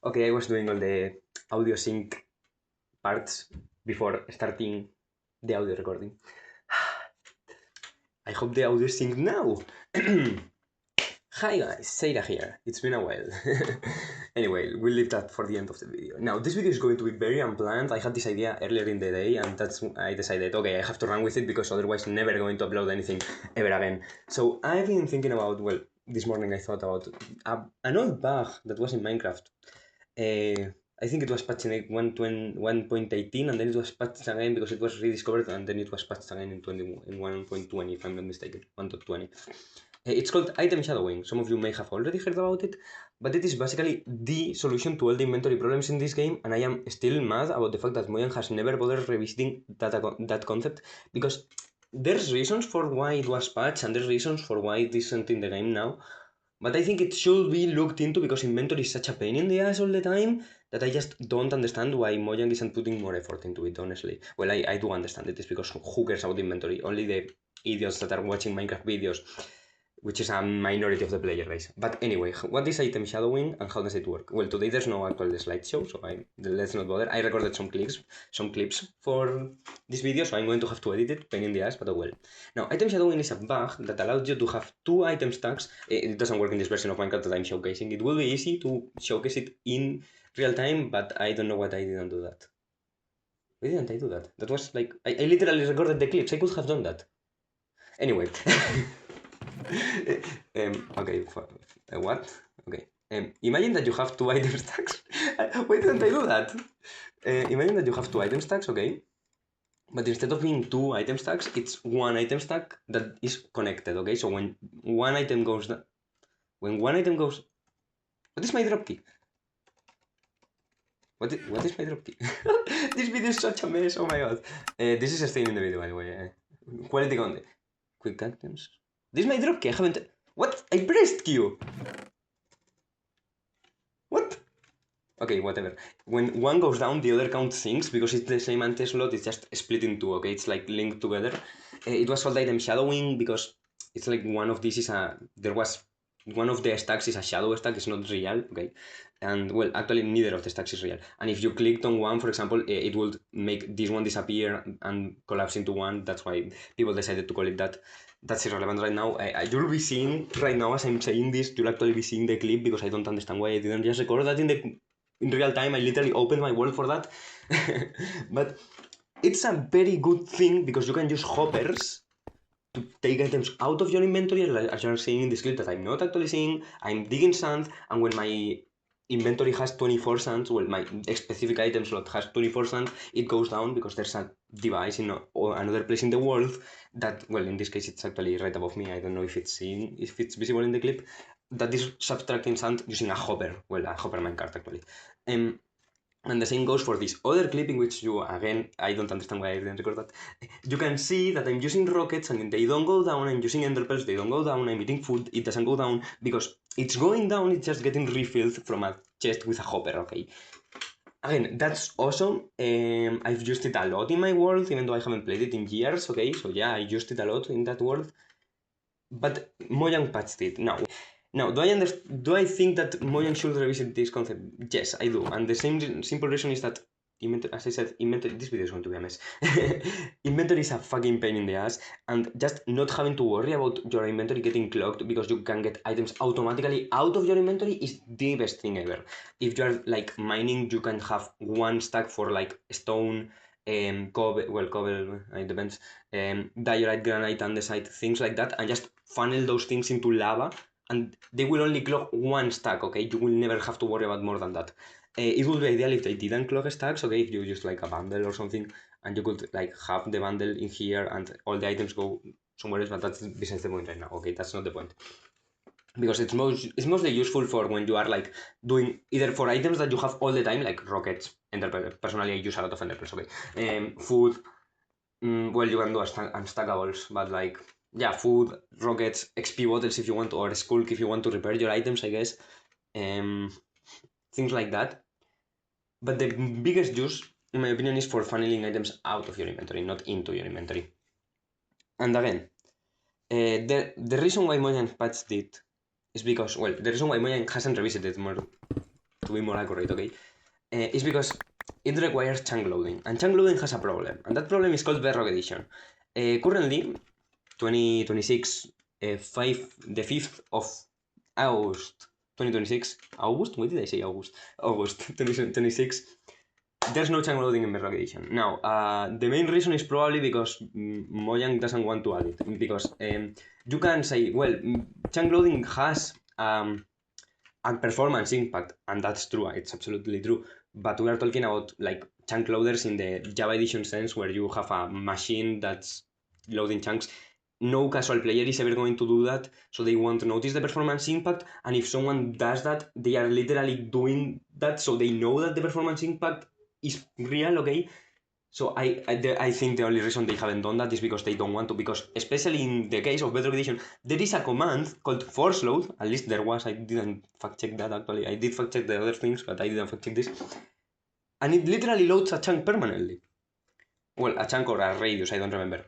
Okay, I was doing all the audio sync parts before starting the audio recording. I hope the audio is synced now. Hi guys, Seira here. It's been a while. Anyway, we'll leave that for the end of the video. Now, this video is going to be very unplanned. I had this idea earlier in the day, and I decided, okay, I have to run with it because otherwise I'm never going to upload anything ever again. So I've been thinking about, well, this morning I thought about an old bug that was in Minecraft. I think it was patched in 1.18 and then it was patched again because it was rediscovered and then it was patched again in 1.20 if I'm not mistaken, 1.20. It's called Item Shadowing. Some of you may have already heard about it, but it is basically the solution to all the inventory problems in this game, and I am still mad about the fact that Mojang has never bothered revisiting that concept, because there's reasons for why it was patched and there's reasons for why it isn't in the game now, but I think it should be looked into because inventory is such a pain in the ass all the time that I just don't understand why Mojang isn't putting more effort into it, honestly. Well, I do understand it. It's because who cares about inventory? Only the idiots that are watching Minecraft videos, which is a minority of the player base. But anyway, what is item shadowing and how does it work? Well, today there's no actual slideshow, so let's not bother. I recorded some clips for this video, so I'm going to have to edit it, pain in the ass, but oh well. Now, item shadowing is a bug that allows you to have two item stacks. It doesn't work in this version of Minecraft that I'm showcasing. It will be easy to showcase it in real time, but I don't know why I didn't do that. Why didn't I do that? That was like, I literally recorded the clips. I could have done that. Anyway. Okay, what? Okay. Imagine that you have two item stacks. Why didn't I do that? Imagine that you have two item stacks, okay? But instead of being two item stacks, it's one item stack that is connected, okay? So when one item goes down, what is my drop key? What is my drop key? This video is such a mess, oh my god. This is staying in the video, by the way. Quality content. Quick items. This is my drop key, I haven't... What? I pressed Q! What? Okay, whatever. When one goes down, the other count sinks because it's the same anti-slot, it's just split in two, okay? It's like linked together. It was called item shadowing because it's like one of these is one of the stacks is a shadow stack, it's not real, okay? And well, actually neither of the stacks is real. And if you clicked on one, for example, it would make this one disappear and collapse into one. That's why people decided to call it that. That's irrelevant right now. You'll be seeing right now as I'm saying this, you'll actually be seeing the clip because I don't understand why I didn't just record that in real time. I literally opened my world for that. But it's a very good thing because you can use hoppers to take items out of your inventory, as you're seeing in this clip that I'm not actually seeing. I'm digging sand, and when my inventory has 24 sands, well, my specific item slot has 24 sands, it goes down because there's a device in another place in the world that, well, in this case it's actually right above me. I don't know if it's visible in the clip, that is subtracting sand using a hopper, well, a hopper minecart actually. And the same goes for this other clip in which you, again, I don't understand why I didn't record that. You can see that I'm using rockets and they don't go down. I'm using ender pearls, they don't go down. I'm eating food, it doesn't go down because it's going down, it's just getting refilled from a chest with a hopper, okay? Again, that's awesome. I've used it a lot in my world, even though I haven't played it in years, okay? So yeah, I used it a lot in that world. But Mojang patched it. Now, do I think that Mojang should revisit this concept? Yes, I do. And the simple reason is that, as I said, this video is going to be a mess. Inventory is a fucking pain in the ass, and just not having to worry about your inventory getting clogged because you can get items automatically out of your inventory is the best thing ever. If you are like mining, you can have one stack for like stone, cobble, it depends, diorite, granite, andesite, things like that, and just funnel those things into lava, and they will only clog one stack, okay? You will never have to worry about more than that. It would be ideal if they didn't clog stacks, okay? If you use like a bundle or something, and you could like have the bundle in here and all the items go somewhere else, but that's besides the point right now, okay? That's not the point. Because it's mostly useful for when you are like doing either for items that you have all the time, like rockets, enderpearls. Personally, I use a lot of enderpearls, okay? Food, well, you can do unstackables, but like, yeah, food, rockets, XP bottles if you want, or skulk if you want to repair your items, I guess. Things like that. But the biggest use, in my opinion, is for funneling items out of your inventory, not into your inventory. And again, the reason why Mojang patched it is because, well, the reason why Mojang hasn't revisited more to be more accurate, okay, is because it requires chunk loading, and chunk loading has a problem, and that problem is called Bedrock Edition. Currently, 2026, the 5th of August 2026, August? Why did I say August? August 2026, there's no chunk loading in Bedrock Edition. Now, the main reason is probably because Mojang doesn't want to add it, because you can say, well, chunk loading has a performance impact, and that's true, it's absolutely true, but we are talking about like chunk loaders in the Java Edition sense, where you have a machine that's loading chunks. No casual player is ever going to do that, so they won't notice the performance impact, and if someone does that, they are literally doing that, so they know that the performance impact is real, okay? So I think the only reason they haven't done that is because they don't want to, because especially in the case of Bedrock Edition, there is a command called force load, at least there was, I didn't fact check that actually, I did fact check the other things, but I didn't fact check this, and it literally loads a chunk permanently. Well, a chunk or a radius, I don't remember.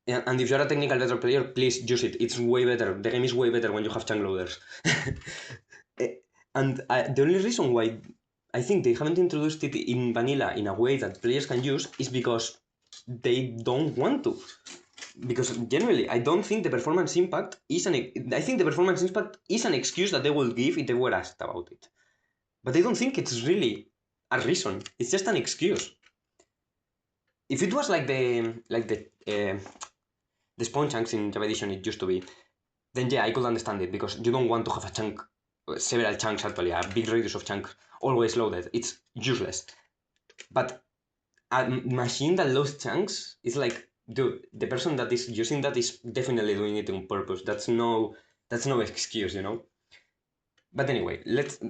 And if you're a technical Bedrock player, please use it, it's way better, the game is way better when you have chunk loaders. And the only reason why I think they haven't introduced it in vanilla in a way that players can use is because they don't want to. Because generally, I don't think the performance impact is I think the performance impact is an excuse that they will give if they were asked about it. But I don't think it's really a reason. It's just an excuse. If it was like the spawn chunks in Java Edition it used to be, then yeah, I could understand it, because you don't want to have a chunk, several chunks actually, a big radius of chunks always loaded. It's useless. But a machine that loads chunks is like, dude, the person that is using that is definitely doing it on purpose. That's no excuse, you know. But anyway,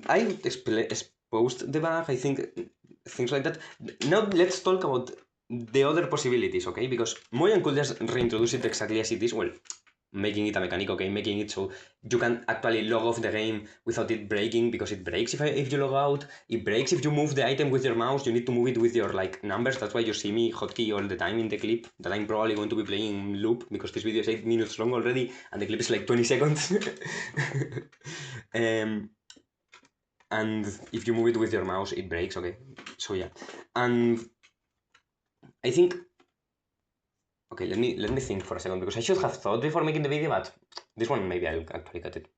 I exposed the bug, I think, things like that. Now let's talk about the other possibilities, okay? Because Mojang could just reintroduce it exactly as it is, well, making it a mechanic, okay, making it so you can actually log off the game without it breaking, because it breaks if you log out, it breaks if you move the item with your mouse, you need to move it with your like numbers, that's why you see me hotkey all the time in the clip, that I'm probably going to be playing in loop, because this video is 8 minutes long already, and the clip is like 20 seconds. And if you move it with your mouse, it breaks, okay, so yeah, and I think, okay, let me think for a second, because I should have thought before making the video, but this one maybe I'll actually cut it.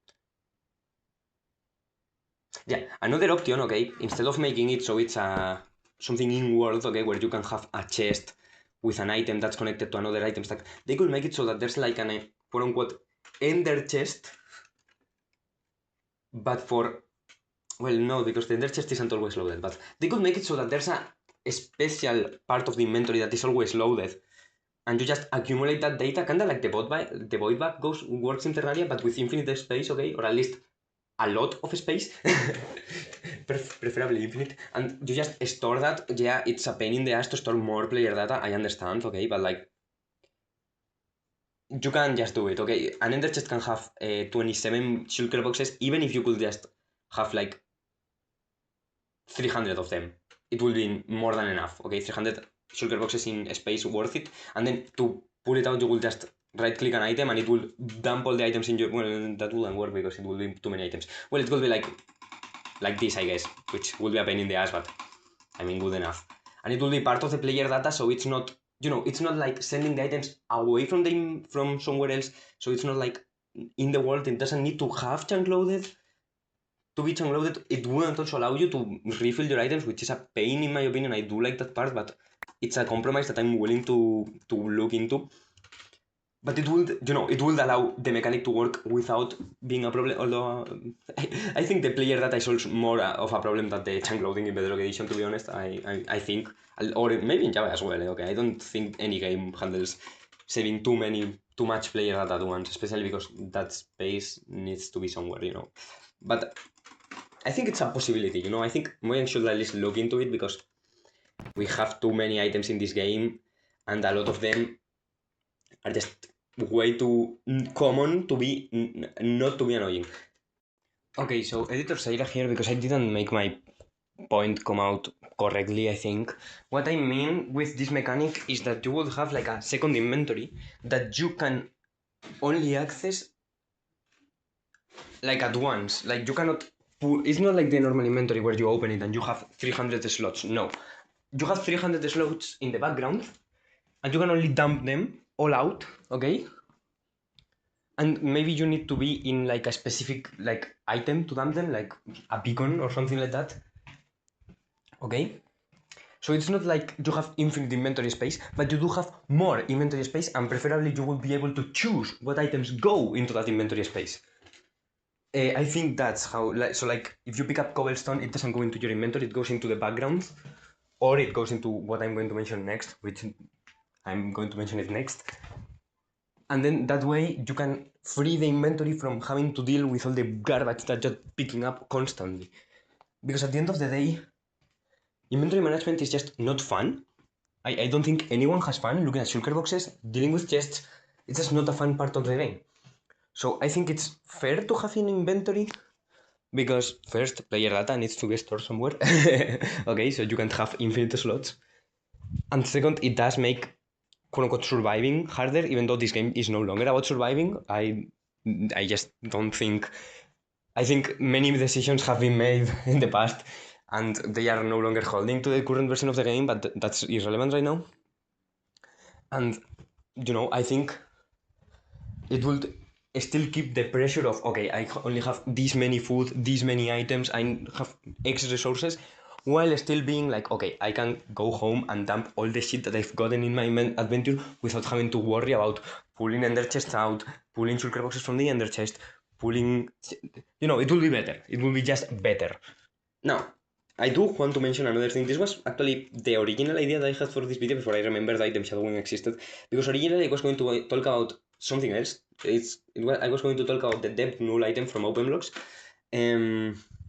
Yeah, another option, okay, instead of making it so it's something in-world, okay, where you can have a chest with an item that's connected to another item stack, they could make it so that there's like an quote-unquote ender chest, but for, well, no, because the ender chest isn't always loaded, but they could make it so that there's a special part of the inventory that is always loaded, and you just accumulate that data, kinda like the void bag works in Terraria, but with infinite space, okay, or at least a lot of space, preferably infinite, and you just store that. Yeah, it's a pain in the ass to store more player data, I understand, okay, but like, you can just do it, okay? An ender chest can have 27 shulker boxes, even if you could just have like 300 of them, it will be more than enough, okay? 300 shulker boxes in space worth it, and then to pull it out, you will just right click an item and it will dump all the items in your, well, that wouldn't work because it will be too many items. Well, it will be like this, I guess, which will be a pain in the ass, but I mean, good enough. And it will be part of the player data, so it's not, you know, it's not like sending the items away from somewhere else, so it's not like in the world, it doesn't need to have chunk loaded. To be chunk loaded, it wouldn't also allow you to refill your items, which is a pain in my opinion. I do like that part, but it's a compromise that I'm willing to look into. But it would, you know, it would allow the mechanic to work without being a problem, although I think the player data is also more of a problem than the chunk loading in Bedrock Edition, to be honest, I think, or maybe in Java as well, okay, I don't think any game handles saving too much player data at once, especially because that space needs to be somewhere, you know, but I think it's a possibility, you know, I think Mojang should at least look into it, because we have too many items in this game, and a lot of them are just way too common to be not to be annoying. Okay, so editor Seira here, because I didn't make my point come out correctly, I think. What I mean with this mechanic is that you would have like a second inventory that you can only access like at once. Like you cannot it's not like the normal inventory where you open it and you have 300 slots. No, you have 300 slots in the background, and you can only dump them all out, okay? And maybe you need to be in like a specific like item to dump them, like a beacon or something like that, okay? So it's not like you have infinite inventory space, but you do have more inventory space, and preferably you will be able to choose what items go into that inventory space. I think that's how, like, if you pick up cobblestone, it doesn't go into your inventory, it goes into the background, or it goes into what I'm going to mention next, which I'm going to mention it next. And then that way you can free the inventory from having to deal with all the garbage that you're picking up constantly. Because at the end of the day, inventory management is just not fun. I don't think anyone has fun looking at shulker boxes, dealing with chests. It's just not a fun part of the game. So I think it's fair to have an inventory, because first, player data needs to be stored somewhere. Okay, so you can't have infinite slots. And second, it does make quote-unquote surviving harder, even though this game is no longer about surviving. I just don't think... I think many decisions have been made in the past, and they are no longer holding to the current version of the game, but that's irrelevant right now. And, I think it will still keep the pressure of, okay, I only have this many food, these many items, I have X resources, while still being like, okay, I can go home and dump all the shit that I've gotten in my adventure without having to worry about pulling ender chests out, pulling shulker boxes from the ender chest, pulling... it will be better. It will be just better. Now, I do want to mention another thing. This was actually the original idea that I had for this video before I remembered that Item Shadowing existed. Because originally I was going to talk about something else. I was going to talk about the depth null item from OpenBlocks,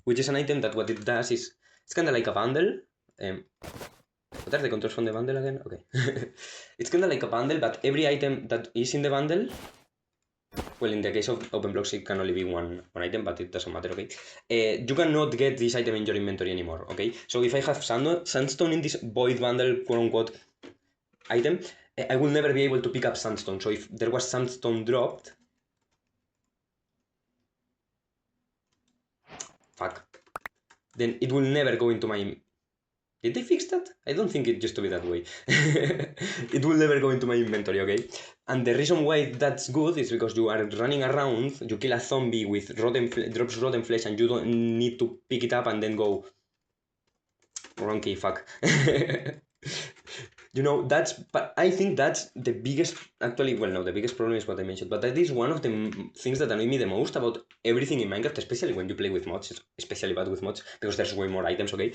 which is an item that what it does is, it's kind of like a bundle. What are the controls from the bundle again? Okay. It's kind of like a bundle, but every item that is in the bundle... Well, in the case of OpenBlocks, it can only be one item, but it doesn't matter, okay? You cannot get this item in your inventory anymore, okay? So if I have sandstone in this void bundle, quote-unquote, item, I will never be able to pick up sandstone. So if there was sandstone dropped... Fuck. Then it will never go into my... Did they fix that? I don't think it used to be that way. It will never go into my inventory, okay? And the reason why that's good is because you are running around, you kill a zombie with drops rotten flesh, and you don't need to pick it up and then go... Wrong key, fuck. But I think that's the biggest, actually, well, no, the biggest problem is what I mentioned, but that is one of the things that annoy me the most about everything in Minecraft, especially when you play with mods, especially bad with mods, because there's way more items, okay?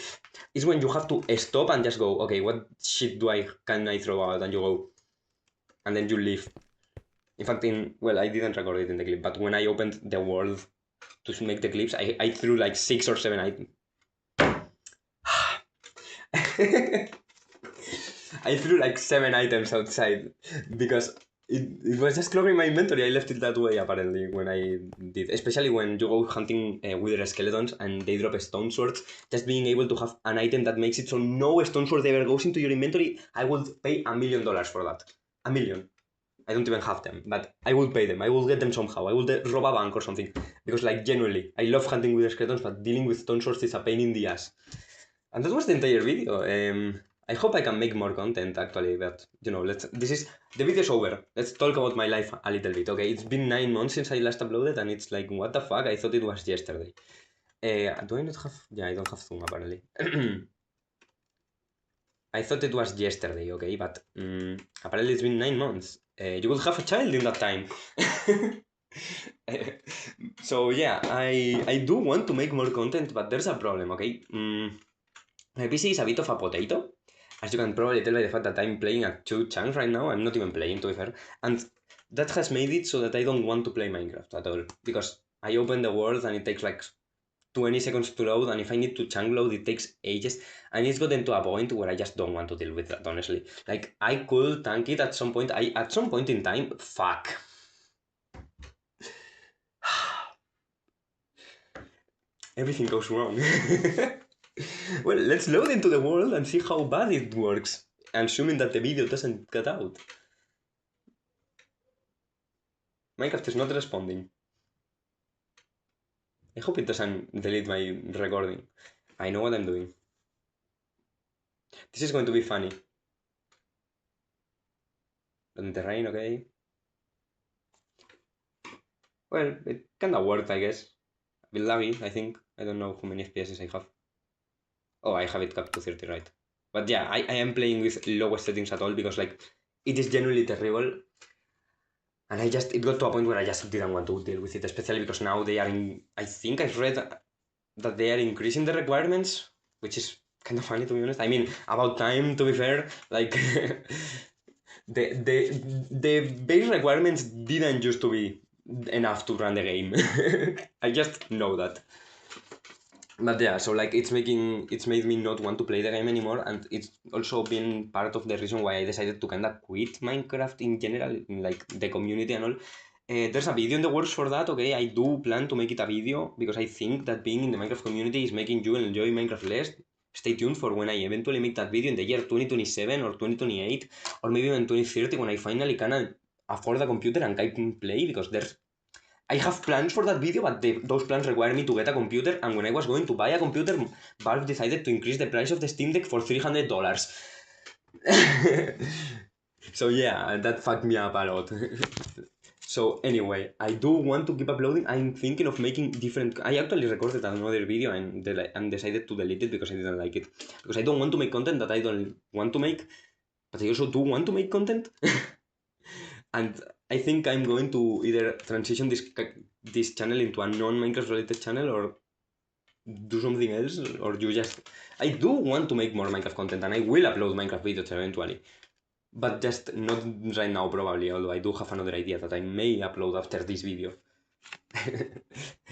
Is when you have to stop and just go, okay, what shit can I throw out? And you go, and then you leave. In fact, I didn't record it in the clip, but when I opened the world to make the clips, I threw like 6 or 7 items. I threw like 7 items outside because it was just clogging my inventory. I left it that way apparently when I did, especially when you go hunting wither skeletons and they drop stone swords. Just being able to have an item that makes it so no stone sword ever goes into your inventory, I would pay $1 million for that. $1 million. I don't even have them, but I will pay them. I will get them somehow. I will rob a bank or something. Because, like, genuinely, I love hunting with skeletons, but dealing with stone swords is a pain in the ass. And that was the entire video. I hope I can make more content, actually, but, the video's over. Let's talk about my life a little bit, okay? It's been 9 months since I last uploaded, and it's like, what the fuck? I thought it was yesterday. Do I not have... Yeah, I don't have Zoom, apparently. I thought it was yesterday, okay, but apparently it's been 9 months. You will have a child in that time. So yeah, I do want to make more content, but there's a problem, okay? My PC is a bit of a potato. As you can probably tell by the fact that I'm playing at 2 chunks right now. I'm not even playing, to be fair. And that has made it so that I don't want to play Minecraft at all. Because I open the world and it takes like 20 seconds to load, and if I need to chunk load, it takes ages, and it's gotten to a point where I just don't want to deal with that, honestly. Like, I could tank it at some point. At some point in time, fuck. Everything goes wrong. Well, let's load into the world and see how bad it works, assuming that the video doesn't cut out. Minecraft is not responding. I hope it doesn't delete my recording. I know what I'm doing. This is going to be funny. On the rain, okay. Well, it kinda worked, I guess. A bit laggy, I think. I don't know how many FPS I have. Oh, I have it capped to 30, right. But yeah, I am playing with lowest settings at all because, like, it is genuinely terrible. And it got to a point where I just didn't want to deal with it, especially because now they are I think I've read that they are increasing the requirements, which is kind of funny to be honest. I mean, about time to be fair, like, the base requirements didn't used to be enough to run the game. I just know that. But yeah, so like it's made me not want to play the game anymore, and it's also been part of the reason why I decided to kind of quit Minecraft in general, in like the community and all. There's a video in the works for that, okay? I do plan to make it a video because I think that being in the Minecraft community is making you enjoy Minecraft less. Stay tuned for when I eventually make that video in the year 2027 or 2028 or maybe even 2030 when I finally can afford a computer and can play, because I have plans for that video, but those plans require me to get a computer, and when I was going to buy a computer, Valve decided to increase the price of the Steam Deck for $300. So yeah, that fucked me up a lot. So anyway, I do want to keep uploading. I'm thinking of making different... I actually recorded another video and decided to delete it because I didn't like it. Because I don't want to make content that I don't want to make, but I also do want to make content. And I think I'm going to either transition this channel into a non-Minecraft related channel or do something else, or you just... I do want to make more Minecraft content and I will upload Minecraft videos eventually. But just not right now probably, although I do have another idea that I may upload after this video.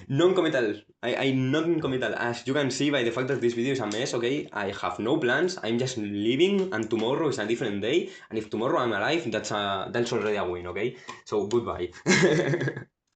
Non-committal. I'm non-committal. As you can see by the fact that this video is a mess, okay? I have no plans. I'm just leaving, and tomorrow is a different day. And if tomorrow I'm alive, that's already a win, okay? So goodbye.